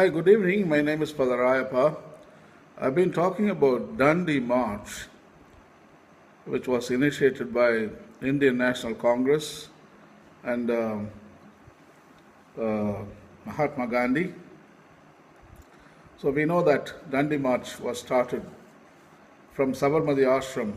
Hi, good evening. My name is Father Rayappa. I've been talking about Dandi March, which was initiated by Indian National Congress and Mahatma Gandhi. So we know that Dandi March was started from Sabarmati Ashram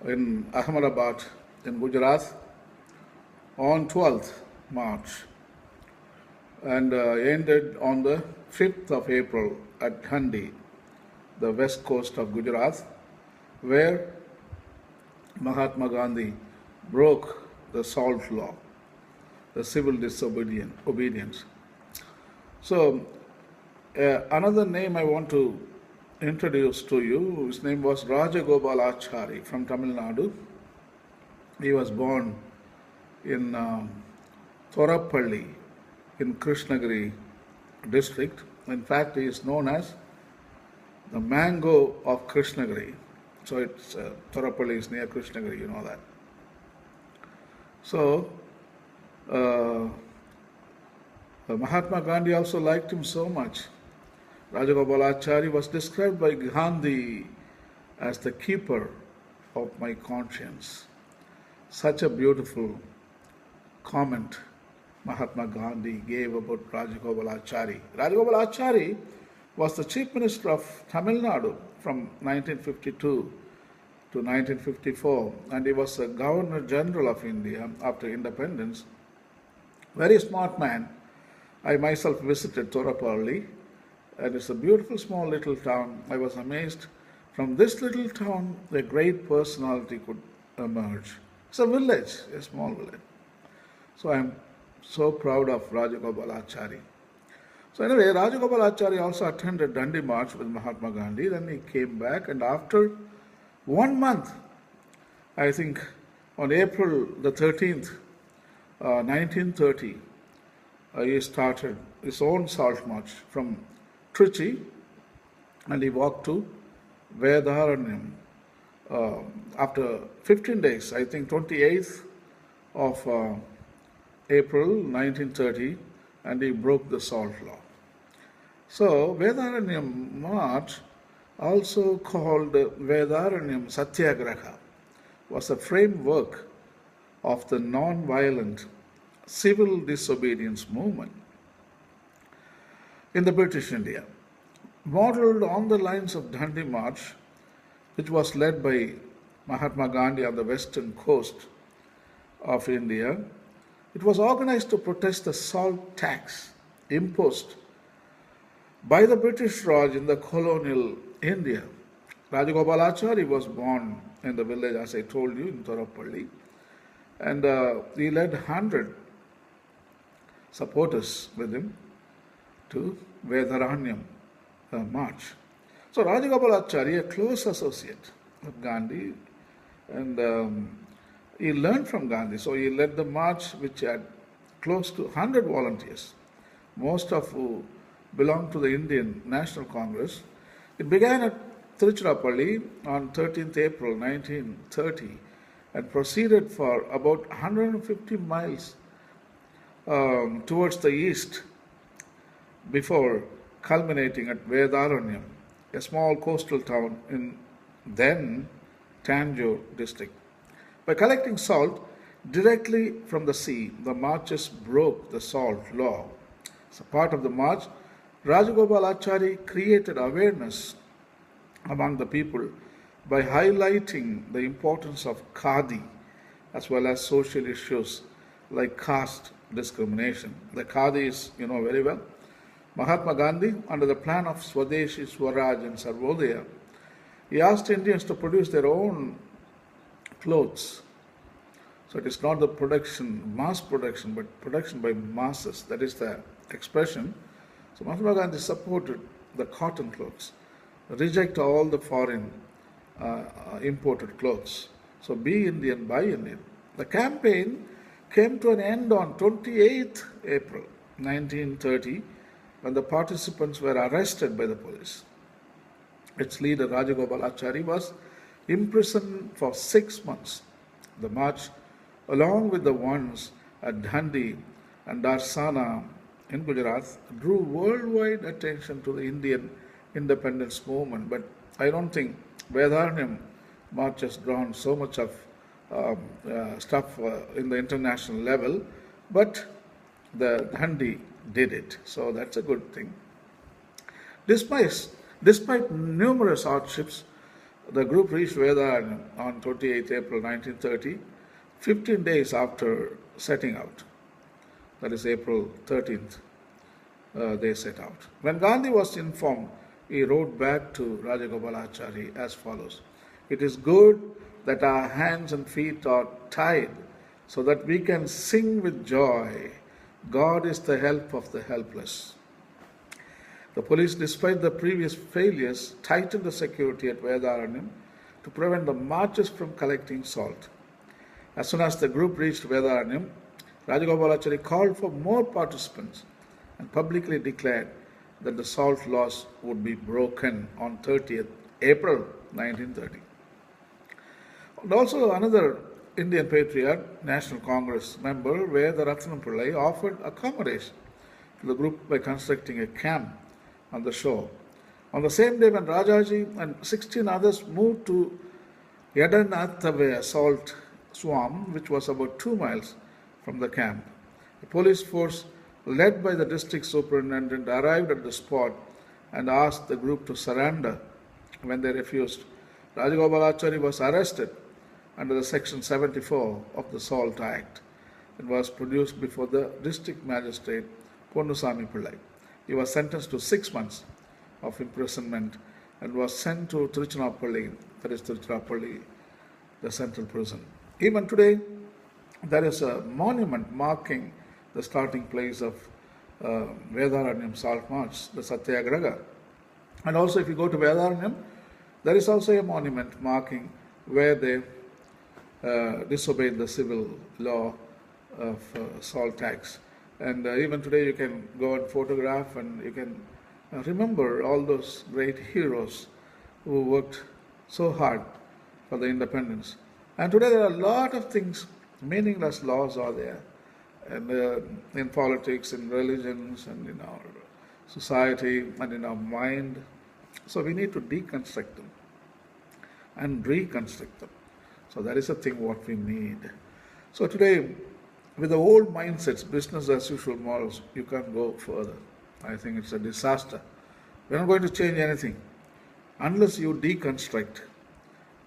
in Ahmedabad in Gujarat on 12th March and ended on the 5th of April at Dandi, the west coast of Gujarat, where Mahatma Gandhi broke the salt law, the civil disobedience. So, another name I want to introduce to you, his name was Rajagopalachari from Tamil Nadu. He was born in Tiruchirappalli in Krishnagiri district. In fact, he is known as the mango of Krishnagiri. So it's Tiruchirappalli is near Krishnagiri, you know that. So Mahatma Gandhi also liked him so much. Rajagopalachari was described by Gandhi as the keeper of my conscience. Such a beautiful comment Mahatma Gandhi gave about Rajagopalachari. Rajagopalachari was the Chief Minister of Tamil Nadu from 1952 to 1954, and he was the Governor General of India after independence. Very smart man. I myself visited Tiruchirappalli, and it's a beautiful small little town. I was amazed. From this little town, a great personality could emerge. It's a village, a small village. So I'm so proud of Rajagopalachari. So anyway, Rajagopalachari also attended Dandi March with Mahatma Gandhi. Then he came back, and after 1 month, I think on April the 13th, 1930, he started his own salt march from Trichy, and he walked to Vedaranyam. After 15 days, I think 28th of April 1930, and he broke the salt law. So Vedaranyam March, also called Vedaranyam Satyagraha, was a framework of the non-violent civil disobedience movement in the British India, modeled on the lines of Dandi March, which was led by Mahatma Gandhi on the western coast of India. It was organized to protest the salt tax imposed by the British Raj in the colonial India. Rajagopalachari was born in the village, as I told you, in Tiruchirappalli, and he led 100 supporters with him to Vedaranyam March. So Rajagopalachari, a close associate of Gandhi, and he learned from Gandhi. So he led the march, which had close to 100 volunteers, most of who belonged to the Indian National Congress. It began at Tiruchirappalli on 13th April 1930 and proceeded for about 150 miles towards the east before culminating at Vedaranyam, a small coastal town in then Tanjore District. By collecting salt directly from the sea, the marchers broke the salt law. As a part of the march, Rajagopalachari created awareness among the people by highlighting the importance of khādī as well as social issues like caste discrimination. The khādī is, you know very well. Mahatma Gandhi, under the plan of Swadeshi, Swaraj and Sarvodaya, he asked Indians to produce their own clothes. So it is not the production, mass production, but production by masses. That is the expression. So Mahatma Gandhi supported the cotton clothes, reject all the foreign imported clothes. So be Indian, buy Indian. The campaign came to an end on 28th April 1930 when the participants were arrested by the police. Its leader, Rajagopalachari, was imprisoned for 6 months. The march, along with the ones at Dandi and Dharasana in Gujarat drew worldwide attention to the Indian independence movement, but I don't think Vedaranyam March has drawn so much of stuff in the international level, but the Dandi did it, so that's a good thing. Despite numerous hardships, the group reached Vedaranyam on 28 April 1930, 15 days after setting out. That is April 13th, they set out. When Gandhi was informed, he wrote back to Rajagopalachari as follows: "It is good that our hands and feet are tied so that we can sing with joy. God is the help of the helpless." The police, despite the previous failures, tightened the security at Vedaranyam to prevent the marchers from collecting salt. As soon as the group reached Vedaranyam, Rajagopalachari called for more participants and publicly declared that the salt laws would be broken on 30th April 1930. And also another Indian patriot, National Congress member, Vedaranyam offered accommodation to the group by constructing a camp on the shore. On the same day when Rajaji and 16 others moved to Yadanathawe salt swamp, which was about 2 miles from the camp, the police force led by the district superintendent arrived at the spot and asked the group to surrender. When they refused, Rajagopalachari was arrested under the Section 74 of the Salt Act and was produced before the district magistrate Ponnusami Pillai. He was sentenced to 6 months of imprisonment and was sent to Trichinopoly, that is Tiruchirappalli, the central prison. Even today, there is a monument marking the starting place of Vedaranyam Salt March, the Satyagraha. And also, if you go to Vedaranyam, there is also a monument marking where they disobeyed the civil law of salt tax. And even today, you can go and photograph and you can remember all those great heroes who worked so hard for the independence. And today, there are a lot of things, meaningless laws are there. And in politics, in religions, and in our society, and in our mind. So we need to deconstruct them and reconstruct them. So that is the thing what we need. So today, with the old mindsets, business as usual models, you can't go further. I think it's a disaster. We're not going to change anything unless you deconstruct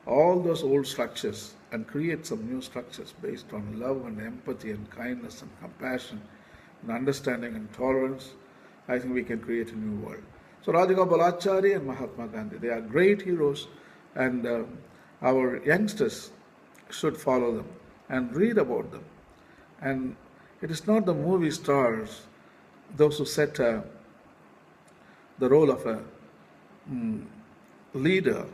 all those old structures and create some new structures based on love and empathy and kindness and compassion and understanding and tolerance. I think we can create a new world. So Rajagopalachari and Mahatma Gandhi, they are great heroes, and our youngsters should follow them and read about them. And it is not the movie stars, those who set the role of a leader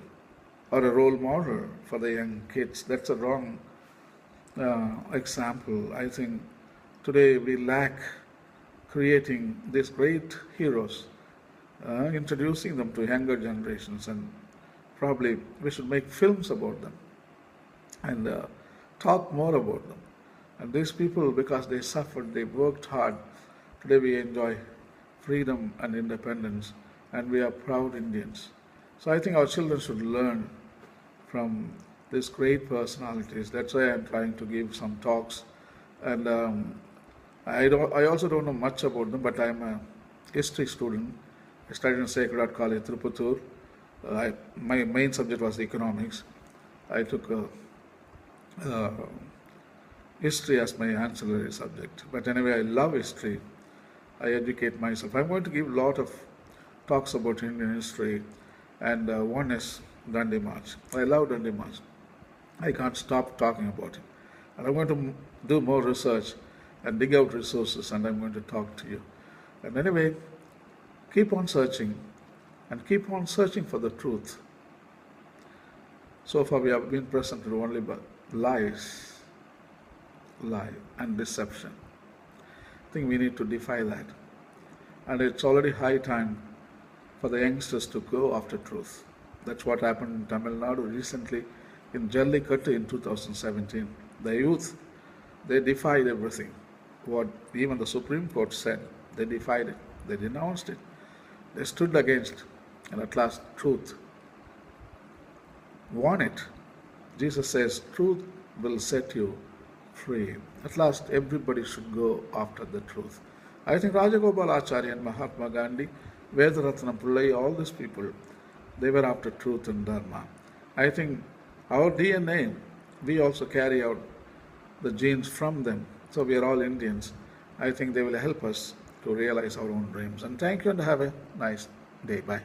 or a role model for the young kids. That's a wrong example. I think today we lack creating these great heroes, introducing them to younger generations, and probably we should make films about them and talk more about them. And these people, because they suffered, they worked hard, today we enjoy freedom and independence, and we are proud Indians. So I think our children should learn from these great personalities. That's why I'm trying to give some talks. And I also don't know much about them, but I'm a history student. I studied in Sacred Heart College, Tirupattur. My main subject was economics. I took history as my ancillary subject. But anyway, I love history. I educate myself. I'm going to give a lot of talks about Indian history, and one is Dandi March. I love Dandi March. I can't stop talking about it. And I'm going to do more research and dig out resources, and I'm going to talk to you. And anyway, keep on searching and keep on searching for the truth. So far we have been presented only by lies, lie and deception. I think we need to defy that. And it's already high time for the youngsters to go after truth. That's what happened in Tamil Nadu recently in Jallikattu in 2017. The youth, they defied everything, what even the Supreme Court said. They defied it. They denounced it. They stood against, and at last, truth won it. Jesus says, truth will set you free. At last, everybody should go after the truth. I think Rajagopalachari and Mahatma Gandhi, Vedaranyam Pillai, all these people, they were after truth and dharma. I think our DNA, we also carry out the genes from them. So we are all Indians. I think they will help us to realize our own dreams. And thank you and have a nice day. Bye.